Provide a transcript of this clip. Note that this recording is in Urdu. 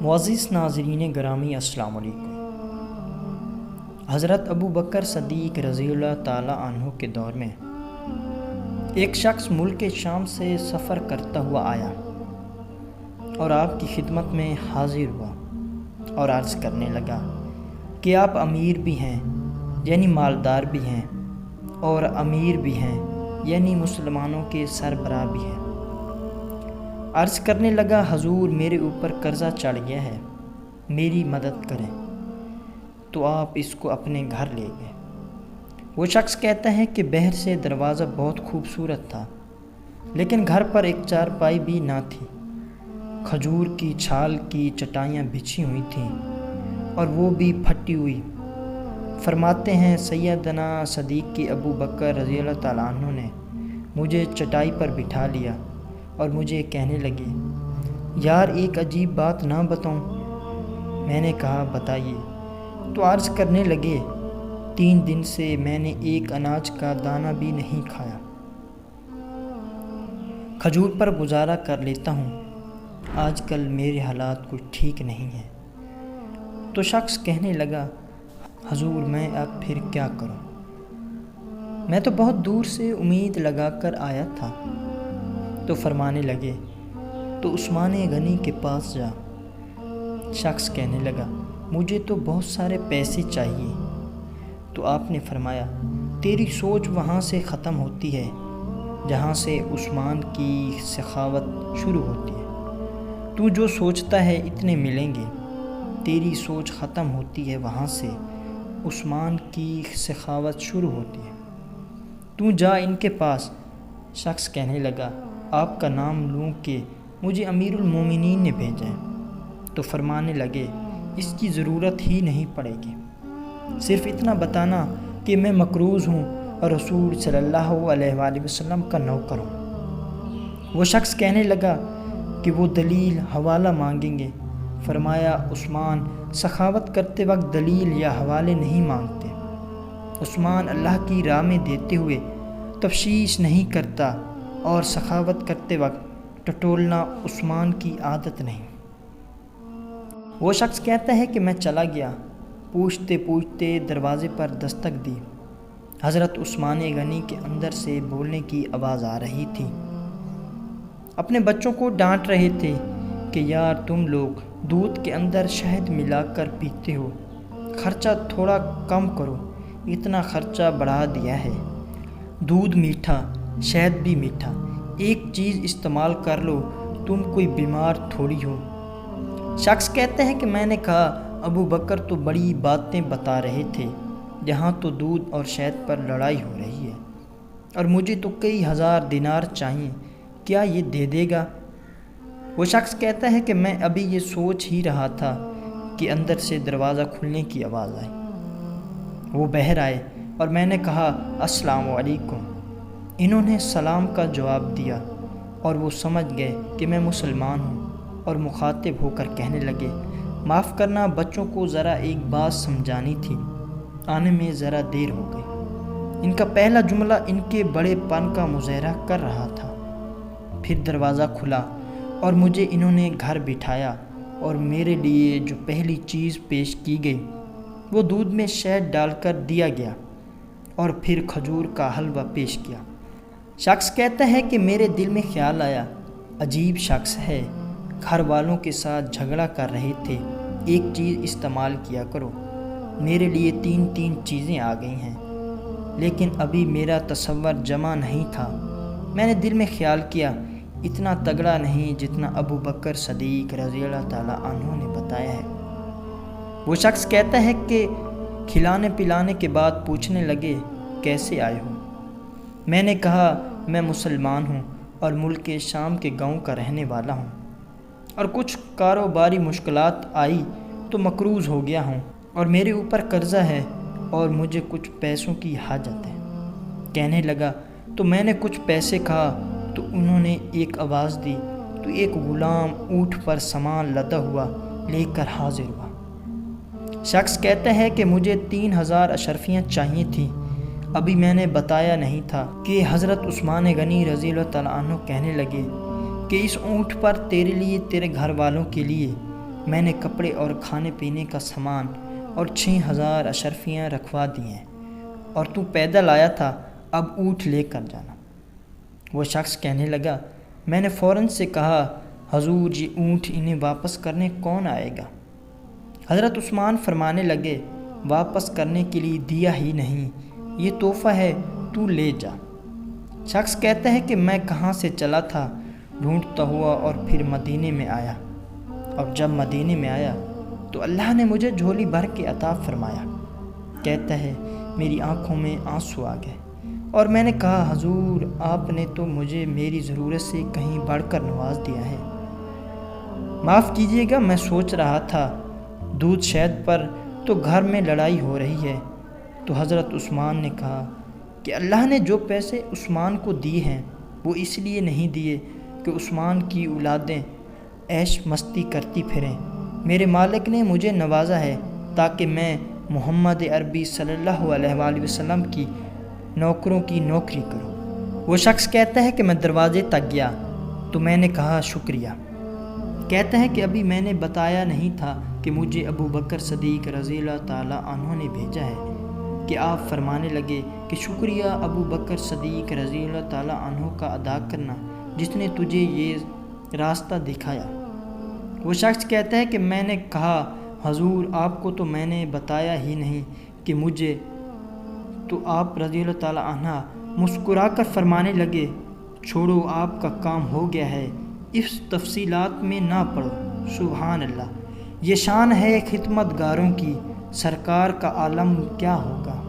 معزز ناظرین گرامی السلام علیکم۔ حضرت ابو بکر صدیق رضی اللہ تعالیٰ عنہ کے دور میں ایک شخص ملک شام سے سفر کرتا ہوا آیا اور آپ کی خدمت میں حاضر ہوا اور عرض کرنے لگا کہ آپ امیر بھی ہیں یعنی مالدار بھی ہیں اور امیر بھی ہیں یعنی مسلمانوں کے سربراہ بھی ہیں۔ عرض کرنے لگا حضور میرے اوپر قرضہ چڑھ گیا ہے، میری مدد کریں، تو آپ اس کو اپنے گھر لے گئے۔ وہ شخص کہتا ہے کہ باہر سے دروازہ بہت خوبصورت تھا لیکن گھر پر ایک چارپائی بھی نہ تھی، کھجور کی چھال کی چٹائیاں بچھی ہوئی تھیں اور وہ بھی پھٹی ہوئی۔ فرماتے ہیں سیدنا صدیق کی ابو بکر رضی اللہ تعالیٰ عنہ نے مجھے چٹائی پر بٹھا لیا اور مجھے کہنے لگے یار ایک عجیب بات نہ بتاؤں؟ میں نے کہا بتائیے۔ تو عرض کرنے لگے 3 دن سے میں نے ایک اناج کا دانہ بھی نہیں کھایا، کھجور پر گزارا کر لیتا ہوں، آج کل میرے حالات کچھ ٹھیک نہیں ہیں۔ تو شخص کہنے لگا حضور میں اب پھر کیا کروں؟ میں تو بہت دور سے امید لگا کر آیا تھا۔ تو فرمانے لگے تو عثمان غنی کے پاس جا۔ شخص کہنے لگا مجھے تو بہت سارے پیسے چاہیے۔ تو آپ نے فرمایا تیری سوچ وہاں سے ختم ہوتی ہے جہاں سے عثمان کی سخاوت شروع ہوتی ہے۔ تو جو سوچتا ہے اتنے ملیں گے، تیری سوچ ختم ہوتی ہے وہاں سے عثمان کی سخاوت شروع ہوتی ہے، تو جا ان کے پاس۔ شخص کہنے لگا آپ کا نام لوں کہ مجھے امیر المومنین نے بھیجا ہے۔ تو فرمانے لگے اس کی ضرورت ہی نہیں پڑے گی، صرف اتنا بتانا کہ میں مقروض ہوں اور رسول صلی اللہ علیہ وآلہ وسلم کا نوکر ہوں۔ وہ شخص کہنے لگا کہ وہ دلیل حوالہ مانگیں گے۔ فرمایا عثمان سخاوت کرتے وقت دلیل یا حوالے نہیں مانگتے، عثمان اللہ کی راہ میں دیتے ہوئے تفشیش نہیں کرتا اور سخاوت کرتے وقت ٹٹولنا عثمان کی عادت نہیں۔ وہ شخص کہتا ہے کہ میں چلا گیا، پوچھتے پوچھتے دروازے پر دستک دی، حضرت عثمان غنی کے اندر سے بولنے کی آواز آ رہی تھی، اپنے بچوں کو ڈانٹ رہے تھے کہ یار تم لوگ دودھ کے اندر شہد ملا کر پیتے ہو، خرچہ تھوڑا کم کرو، اتنا خرچہ بڑھا دیا ہے، دودھ میٹھا شہد بھی میٹھا، ایک چیز استعمال کر لو، تم کوئی بیمار تھوڑی ہو۔ شخص کہتے ہیں کہ میں نے کہا ابو بکر تو بڑی باتیں بتا رہے تھے، یہاں تو دودھ اور شہد پر لڑائی ہو رہی ہے اور مجھے تو کئی ہزار دینار چاہیے، کیا یہ دے دے گا؟ وہ شخص کہتا ہے کہ میں ابھی یہ سوچ ہی رہا تھا کہ اندر سے دروازہ کھلنے کی آواز آئی۔ وہ باہر آئے اور میں نے کہا السلام علیکم۔ انہوں نے سلام کا جواب دیا اور وہ سمجھ گئے کہ میں مسلمان ہوں اور مخاطب ہو کر کہنے لگے معاف کرنا، بچوں کو ذرا ایک بات سمجھانی تھی، آنے میں ذرا دیر ہو گئی۔ ان کا پہلا جملہ ان کے بڑے پن کا مظاہرہ کر رہا تھا۔ پھر دروازہ کھلا اور مجھے انہوں نے گھر بٹھایا اور میرے لیے جو پہلی چیز پیش کی گئی وہ دودھ میں شہد ڈال کر دیا گیا اور پھر کھجور کا حلوہ پیش کیا۔ شخص کہتا ہے کہ میرے دل میں خیال آیا عجیب شخص ہے، گھر والوں کے ساتھ جھگڑا کر رہے تھے، ایک چیز استعمال کیا کرو، میرے لیے 3 چیزیں آ گئی ہیں، لیکن ابھی میرا تصور جمع نہیں تھا۔ میں نے دل میں خیال کیا اتنا تگڑا نہیں جتنا ابو بکر صدیق رضی اللہ تعالیٰ عنہ نے بتایا ہے۔ وہ شخص کہتا ہے کہ کھلانے پلانے کے بعد پوچھنے لگے کیسے آئے ہو؟ میں نے کہا میں مسلمان ہوں اور ملک شام کے گاؤں کا رہنے والا ہوں اور کچھ کاروباری مشکلات آئی تو مقروض ہو گیا ہوں اور میرے اوپر قرضہ ہے اور مجھے کچھ پیسوں کی حاجت ہے۔ کہنے لگا تو میں نے کچھ پیسے کہا تو انہوں نے ایک آواز دی تو ایک غلام اونٹ پر سامان لدا ہوا لے کر حاضر ہوا۔ شخص کہتا ہے کہ مجھے 3000 اشرفیاں چاہیے تھیں، ابھی میں نے بتایا نہیں تھا کہ حضرت عثمان غنی رضی اللہ تعالیٰ عنہ کہنے لگے کہ اس اونٹ پر تیرے لیے، تیرے گھر والوں کے لیے میں نے کپڑے اور کھانے پینے کا سامان اور 6000 اشرفیاں رکھوا دی ہیں، اور تو پیدل آیا تھا، اب اونٹ لے کر جانا۔ وہ شخص کہنے لگا، میں نے فوراً سے کہا، حضور یہ اونٹ انہیں واپس کرنے کون آئے گا؟ حضرت عثمان فرمانے لگے، واپس کرنے کے لیے دیا ہی نہیں، یہ تحفہ ہے، تو لے جا۔ شخص کہتا ہے کہ میں کہاں سے چلا تھا، ڈھونڈتا ہوا اور پھر مدینے میں آیا، اور جب مدینے میں آیا تو اللہ نے مجھے جھولی بھر کے عطا فرمایا۔ کہتا ہے میری آنکھوں میں آنسو آ گئے، اور میں نے کہا، حضور آپ نے تو مجھے میری ضرورت سے کہیں بڑھ کر نواز دیا ہے، معاف کیجیے گا، میں سوچ رہا تھا دودھ شہد پر تو گھر میں لڑائی ہو رہی ہے۔ تو حضرت عثمان نے کہا کہ اللہ نے جو پیسے عثمان کو دیے ہیں وہ اس لیے نہیں دیے کہ عثمان کی اولادیں عیش مستی کرتی پھریں، میرے مالک نے مجھے نوازا ہے تاکہ میں محمد عربی صلی اللہ علیہ وآلہ وسلم کی نوکروں کی نوکری کروں۔ وہ شخص کہتا ہے کہ میں دروازے تک گیا تو میں نے کہا، شکریہ۔ کہتا ہے کہ ابھی میں نے بتایا نہیں تھا کہ مجھے ابو بکر صدیق رضی اللہ تعالیٰ عنہ نے بھیجا ہے، کہ آپ فرمانے لگے کہ شکریہ ابو بکر صدیق رضی اللہ تعالیٰ عنہ کا ادا کرنا جس نے تجھے یہ راستہ دکھایا۔ وہ شخص کہتا ہے کہ میں نے کہا، حضور آپ کو تو میں نے بتایا ہی نہیں کہ مجھے، تو آپ رضی اللہ تعالیٰ عنہ مسکرا کر فرمانے لگے، چھوڑو آپ کا کام ہو گیا ہے، اس تفصیلات میں نہ پڑو۔ سبحان اللہ، یہ شان ہے خدمت گاروں کی، سرکار کا عالم کیا ہوگا۔